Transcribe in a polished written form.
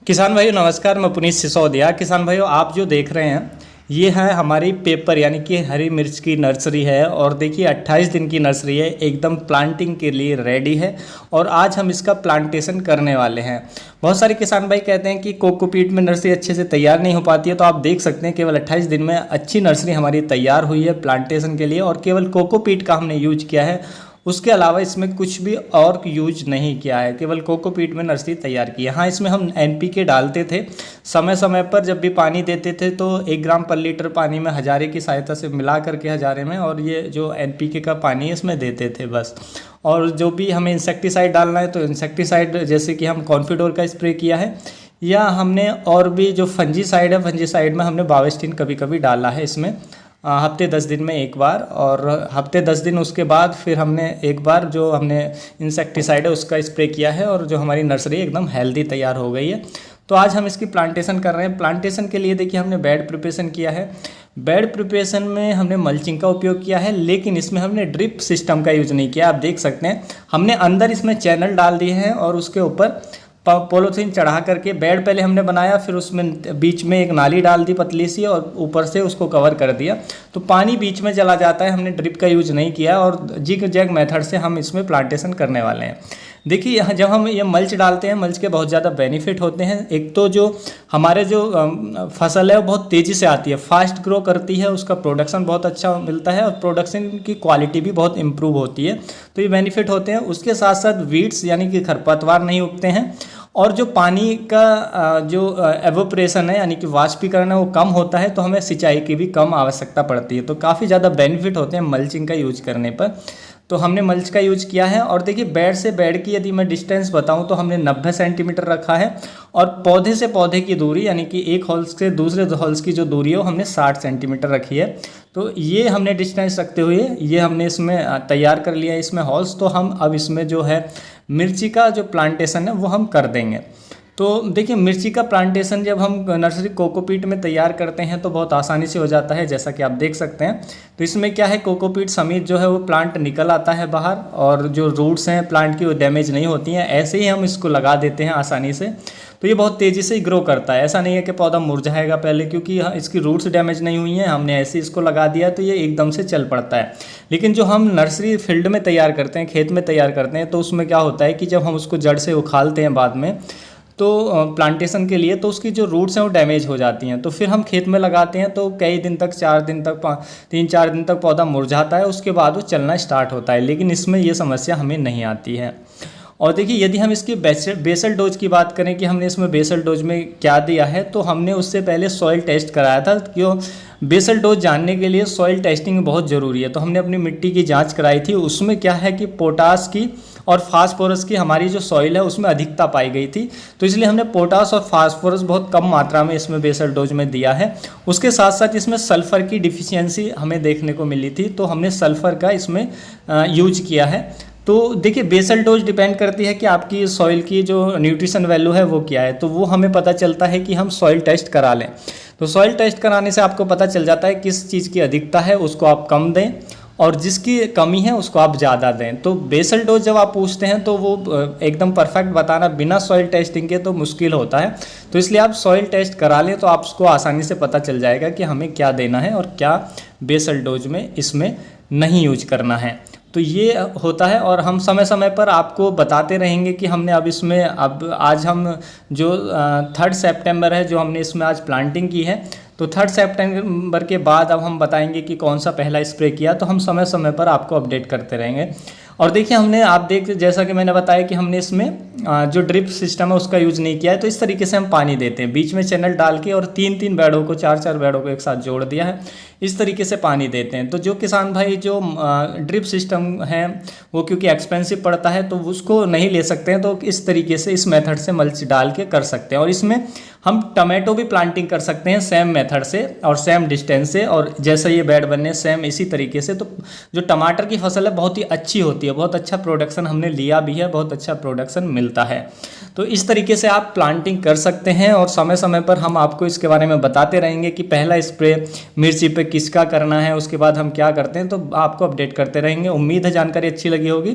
किसान भाइयों नमस्कार। मैं पुनीत सिसोदिया। किसान भाइयों आप जो देख रहे हैं ये है हमारी पेपर यानी कि हरी मिर्च की नर्सरी है। और देखिए 28 दिन की नर्सरी है, एकदम प्लांटिंग के लिए रेडी है। और आज हम इसका प्लांटेशन करने वाले हैं। बहुत सारे किसान भाई कहते हैं कि कोकोपीट में नर्सरी अच्छे से तैयार नहीं हो पाती है, तो आप देख सकते हैं केवल 28 दिन में अच्छी नर्सरी हमारी तैयार हुई है प्लांटेशन के लिए। और केवल कोकोपीट का हमने यूज किया है, उसके अलावा इसमें कुछ भी और यूज नहीं किया है, केवल कोकोपीट में नर्सरी तैयार की है। हाँ, इसमें हम एनपीके डालते थे समय समय पर, जब भी पानी देते थे तो 1 ग्राम/लीटर पानी में हजारे की सहायता से मिला करके हजारे में, और ये जो एनपीके का पानी है इसमें देते थे बस। और जो भी हमें इंसेक्टिसाइड डालना है तो इंसेक्टिसाइड जैसे कि हम कॉन्फिडोर का स्प्रे किया है, या हमने और भी जो फंजीसाइड है फंजीसाइड में हमने बावेस्टिन कभी कभी डाला है इसमें हफ्ते 10 दिन में एक बार। और हफ्ते 10 दिन उसके बाद फिर हमने एक बार जो हमने इंसेक्टिसाइड है उसका स्प्रे किया है, और जो हमारी नर्सरी एकदम हेल्दी तैयार हो गई है। तो आज हम इसकी प्लांटेशन कर रहे हैं। प्लांटेशन के लिए देखिए हमने बेड प्रिपरेशन किया है। बेड प्रिपरेशन में हमने मल्चिंग का उपयोग किया है, लेकिन इसमें हमने ड्रिप सिस्टम का यूज नहीं किया। आप देख सकते हैं हमने अंदर इसमें चैनल डाल दिए हैं और उसके ऊपर पॉलीथीन चढ़ा करके बेड पहले हमने बनाया, फिर उसमें बीच में एक नाली डाल दी पतली सी, और ऊपर से उसको कवर कर दिया, तो पानी बीच में चला जाता है। हमने ड्रिप का यूज नहीं किया, और जिग जैग मेथड से हम इसमें प्लांटेशन करने वाले हैं। देखिए यहाँ जब हम ये मल्च डालते हैं, मल्च के बहुत ज़्यादा बेनिफिट होते हैं। एक तो जो हमारे जो फसल है वो बहुत तेज़ी से आती है, फास्ट ग्रो करती है, उसका प्रोडक्शन बहुत अच्छा मिलता है, और प्रोडक्शन की क्वालिटी भी बहुत इंप्रूव होती है। तो ये बेनिफिट होते हैं। उसके साथ साथ वीड्स यानी कि खरपतवार नहीं उगते हैं, और जो पानी का जो एवोपरेशन है यानी कि वाष्पीकरण है वो कम होता है, तो हमें सिंचाई की भी कम आवश्यकता पड़ती है। तो काफ़ी ज़्यादा बेनिफिट होते हैं मल्चिंग का यूज करने पर। तो हमने मल्च का यूज किया है। और देखिए बेड से बेड की यदि मैं डिस्टेंस बताऊं तो हमने 90 सेंटीमीटर रखा है, और पौधे से पौधे की दूरी यानी कि एक हॉल्स से दूसरे हॉल्स की जो दूरी है वो हमने 60 सेंटीमीटर रखी है। तो ये हमने डिस्टेंस रखते हुए ये हमने इसमें तैयार कर लिया है इसमें हॉल्स। तो हम अब इसमें जो है मिर्ची का जो प्लांटेशन है वो हम कर देंगे। तो देखिए मिर्ची का प्लांटेशन जब हम नर्सरी कोकोपीट में तैयार करते हैं तो बहुत आसानी से हो जाता है, जैसा कि आप देख सकते हैं। तो इसमें क्या है, कोकोपीट समेत जो है वो प्लांट निकल आता है बाहर, और जो रूट्स हैं प्लांट की वो डैमेज नहीं होती हैं। ऐसे ही हम इसको लगा देते हैं आसानी से, तो ये बहुत तेज़ी से ग्रो करता है। ऐसा नहीं है कि पौधा मुरझाएगा पहले, क्योंकि इसकी रूट्स डैमेज नहीं हुई हैं, हमने ऐसे इसको लगा दिया तो ये एकदम से चल पड़ता है। लेकिन जो हम नर्सरी फील्ड में तैयार करते हैं, खेत में तैयार करते हैं, तो उसमें क्या होता है कि जब हम उसको जड़ से उखालते हैं बाद में तो प्लांटेशन के लिए, तो उसकी जो रूट्स हैं वो डैमेज हो जाती हैं। तो फिर हम खेत में लगाते हैं तो कई दिन तक, 4 दिन तक, 3-4 दिन तक पौधा मुरझाता है, उसके बाद वो चलना स्टार्ट होता है। लेकिन इसमें ये समस्या हमें नहीं आती है। और देखिए यदि हम इसकी बेसल डोज की बात करें कि हमने इसमें बेसल डोज में क्या दिया है, तो हमने उससे पहले सॉइल टेस्ट कराया था। क्यों, बेसल डोज जानने के लिए सॉइल टेस्टिंग बहुत ज़रूरी है। तो हमने अपनी मिट्टी की जांच कराई थी, उसमें क्या है कि पोटास की और फास्फोरस की हमारी जो सॉइल है उसमें अधिकता पाई गई थी। तो इसलिए हमने पोटास और फास्फोरस बहुत कम मात्रा में इसमें बेसल डोज में दिया है। उसके साथ साथ इसमें सल्फ़र की डिफिशियंसी हमें देखने को मिली थी, तो हमने सल्फ़र का इसमें यूज किया है। तो देखिए बेसल डोज डिपेंड करती है कि आपकी सॉइल की जो न्यूट्रिशन वैल्यू है वो क्या है, तो वो हमें पता चलता है कि हम सॉइल टेस्ट करा लें। तो सॉइल टेस्ट कराने से आपको पता चल जाता है किस चीज़ की अधिकता है उसको आप कम दें, और जिसकी कमी है उसको आप ज़्यादा दें। तो बेसल डोज जब आप पूछते हैं तो वो एकदम परफेक्ट बताना बिना सॉइल टेस्टिंग के तो मुश्किल होता है। तो इसलिए आप सॉइल टेस्ट करा लें तो आपको आसानी से पता चल जाएगा कि हमें क्या देना है और क्या बेसल डोज में इसमें नहीं यूज करना है। तो ये होता है, और हम समय समय पर आपको बताते रहेंगे कि हमने अब इसमें, अब आज हम जो 3 सितंबर है जो हमने इसमें आज प्लांटिंग की है, तो 3 सितंबर के बाद अब हम बताएंगे कि कौन सा पहला स्प्रे किया। तो हम समय समय पर आपको अपडेट करते रहेंगे। और देखिए हमने, आप देख जैसा कि मैंने बताया कि हमने इसमें जो ड्रिप सिस्टम है उसका यूज़ नहीं किया है। तो इस तरीके से हम पानी देते हैं, बीच में चैनल डाल के, और 3-3 बेड़ों को, 4-4 बेड़ों को एक साथ जोड़ दिया है, इस तरीके से पानी देते हैं। तो जो किसान भाई जो ड्रिप सिस्टम है वो क्योंकि एक्सपेंसिव पड़ता है तो उसको नहीं ले सकते हैं, तो इस तरीके से इस मेथड से मल्च डाल के कर सकते हैं। और इसमें हम टमाटो भी प्लांटिंग कर सकते हैं सेम मेथड से और सेम डिस्टेंस से, और जैसे ये बेड बनने सेम इसी तरीके से। तो जो टमाटर की फसल है बहुत ही अच्छी होती है, बहुत अच्छा प्रोडक्शन हमने लिया भी है, बहुत अच्छा प्रोडक्शन मिलता है। तो इस तरीके से आप प्लांटिंग कर सकते हैं, और समय समय पर हम आपको इसके बारे में बताते रहेंगे कि पहला स्प्रे मिर्ची पे किसका करना है, उसके बाद हम क्या करते हैं, तो आपको अपडेट करते रहेंगे। उम्मीद है जानकारी अच्छी लगी होगी।